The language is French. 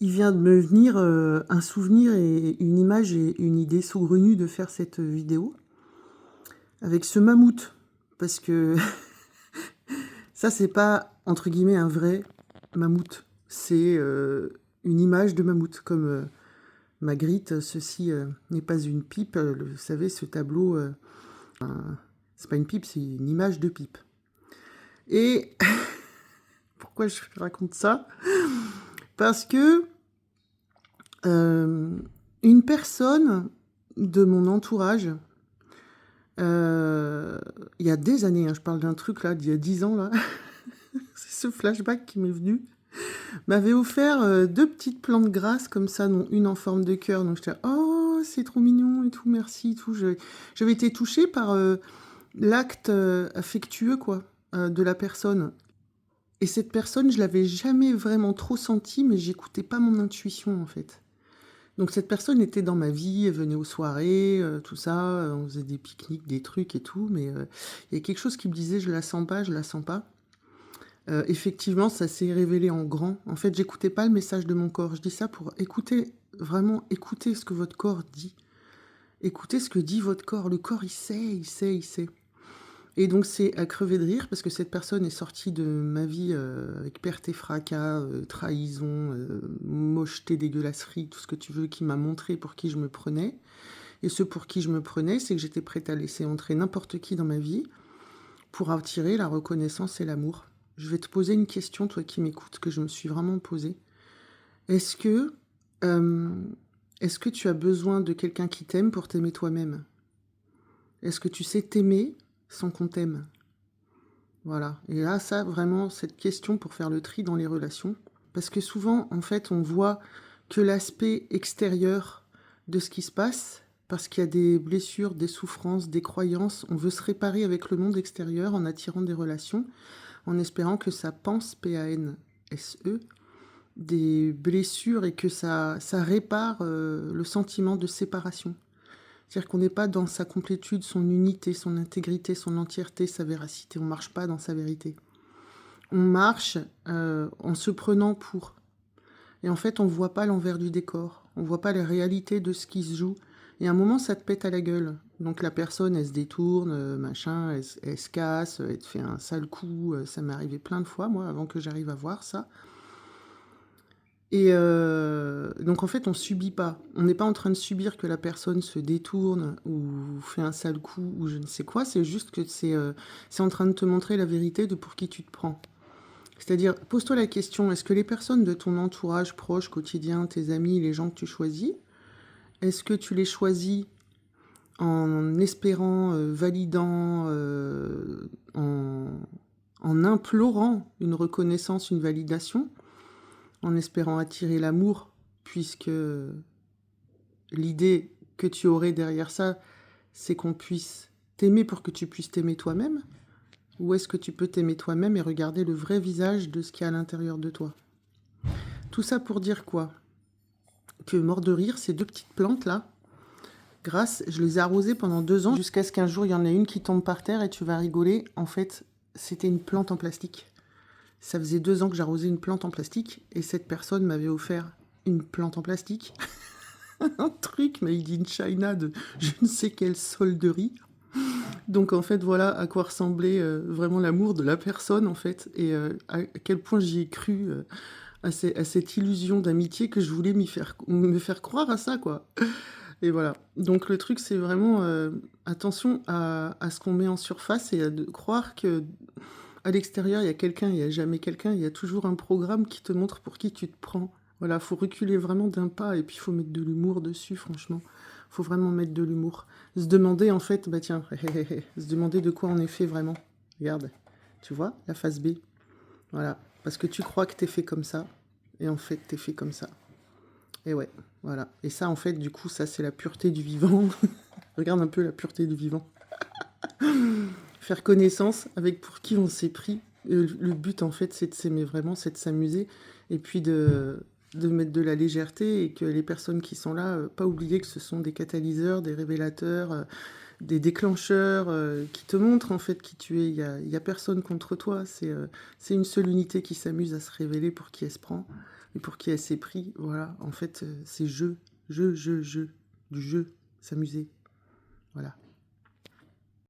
Il vient de me venir, un souvenir et une image et une idée saugrenue de faire cette vidéo avec ce mammouth. Parce que ça, c'est pas, entre guillemets, «un vrai mammouth». C'est, une image de mammouth comme, Magritte, ceci, n'est pas une pipe, vous savez ce tableau, c'est pas une pipe, c'est une image de pipe. Et pourquoi je raconte ça? Parce que, une personne de mon entourage, il y a des années, hein, je parle d'un truc là d'il y a 10 ans là, c'est ce flashback qui m'est venu, m'avait offert, 2 petites plantes grasses comme ça, dont une en forme de cœur, donc j'étais là: «Oh, c'est trop mignon et tout, merci et tout». J'avais été touchée par, l'acte, affectueux quoi, de la personne et cette personne, je l'avais jamais vraiment trop sentie, mais j'écoutais pas mon intuition en fait. Donc cette personne était dans ma vie, elle venait aux soirées, tout ça, on faisait des pique-niques, des trucs et tout, mais il y a quelque chose qui me disait: «Je la sens pas, je la sens pas». Effectivement, ça s'est révélé en grand. En fait, j'écoutais pas le message de mon corps. Je dis ça pour écouter, vraiment écouter ce que votre corps dit. Écoutez ce que dit votre corps. Le corps, il sait, il sait, il sait. Et donc c'est à crever de rire parce que cette personne est sortie de ma vie, avec perte et fracas, trahison, mocheté, dégueulasserie, tout ce que tu veux, qui m'a montré pour qui je me prenais. Et ce pour qui je me prenais, c'est que j'étais prête à laisser entrer n'importe qui dans ma vie pour attirer la reconnaissance et l'amour. Je vais te poser une question, toi qui m'écoutes, que je me suis vraiment posée. Est-ce que, hem, est-ce que tu as besoin de quelqu'un qui t'aime pour t'aimer toi-même? Est-ce que tu sais t'aimer sans qu'on t'aime? Voilà, et là, ça, vraiment, cette question pour faire le tri dans les relations, parce que souvent, en fait, on voit que l'aspect extérieur de ce qui se passe, parce qu'il y a des blessures, des souffrances, des croyances. On veut se réparer avec le monde extérieur en attirant des relations, en espérant que ça panse, P-A-N-S-E, des blessures et que ça répare, le sentiment de séparation. C'est-à-dire qu'on n'est pas dans sa complétude, son unité, son intégrité, son entièreté, sa véracité. On marche pas dans sa vérité. On marche, en se prenant pour. Et en fait, on voit pas l'envers du décor. On voit pas la réalité de ce qui se joue. Et à un moment, ça te pète à la gueule. Donc la personne, elle se détourne, machin, elle se casse, elle te fait un sale coup. Ça m'est arrivé plein de fois, moi, avant que j'arrive à voir ça. Et donc en fait, on subit pas. On n'est pas en train de subir que la personne se détourne ou fait un sale coup ou je ne sais quoi. C'est juste que c'est en train de te montrer la vérité de pour qui tu te prends. C'est-à-dire, pose-toi la question, est-ce que les personnes de ton entourage proche, quotidien, tes amis, les gens que tu choisis, est-ce que tu les choisis en espérant, validant, en implorant une reconnaissance, une validation, en espérant attirer l'amour, puisque l'idée que tu aurais derrière ça, c'est qu'on puisse t'aimer pour que tu puisses t'aimer toi-même? Ou est-ce que tu peux t'aimer toi-même et regarder le vrai visage de ce qu'il y a à l'intérieur de toi? Tout ça pour dire quoi? Que mort de rire, ces 2 petites plantes-là, grâce je les ai arrosées pendant 2 ans jusqu'à ce qu'un jour, il y en ait une qui tombe par terre et tu vas rigoler. En fait, c'était une plante en plastique. Ça faisait 2 ans que j'arrosais une plante en plastique et cette personne m'avait offert une plante en plastique. Un truc made in China de je ne sais quelle solderie. Donc en fait, voilà à quoi ressemblait, vraiment l'amour de la personne, en fait, et à quel point j'y ai cru, à cette illusion d'amitié que je voulais me faire croire à ça, quoi. Et voilà. Donc le truc, c'est vraiment, attention à ce qu'on met en surface et à de croire que à l'extérieur, il y a quelqu'un, il y a jamais quelqu'un, il y a toujours un programme qui te montre pour qui tu te prends. Voilà, faut reculer vraiment d'un pas et puis il faut mettre de l'humour dessus, franchement. Faut vraiment mettre de l'humour. Se demander en fait, bah tiens, se demander de quoi on est fait vraiment. Regarde, tu vois, la phase B. Voilà, parce que tu crois que t'es fait comme ça et en fait, t'es fait comme ça. Et ouais, voilà. Et ça, en fait, du coup, ça, c'est la pureté du vivant. Regarde un peu la pureté du vivant. Faire connaissance avec pour qui on s'est pris. Le but, en fait, c'est de s'aimer vraiment, c'est de s'amuser et puis de mettre de la légèreté et que les personnes qui sont là, pas oublier que ce sont des catalyseurs, des révélateurs, des déclencheurs qui te montrent en fait qui tu es. Il y a personne contre toi. C'est une seule unité qui s'amuse à se révéler pour qui elle se prend. et pour qui elle s'est pris. Voilà, en fait, c'est du jeu, s'amuser. Voilà.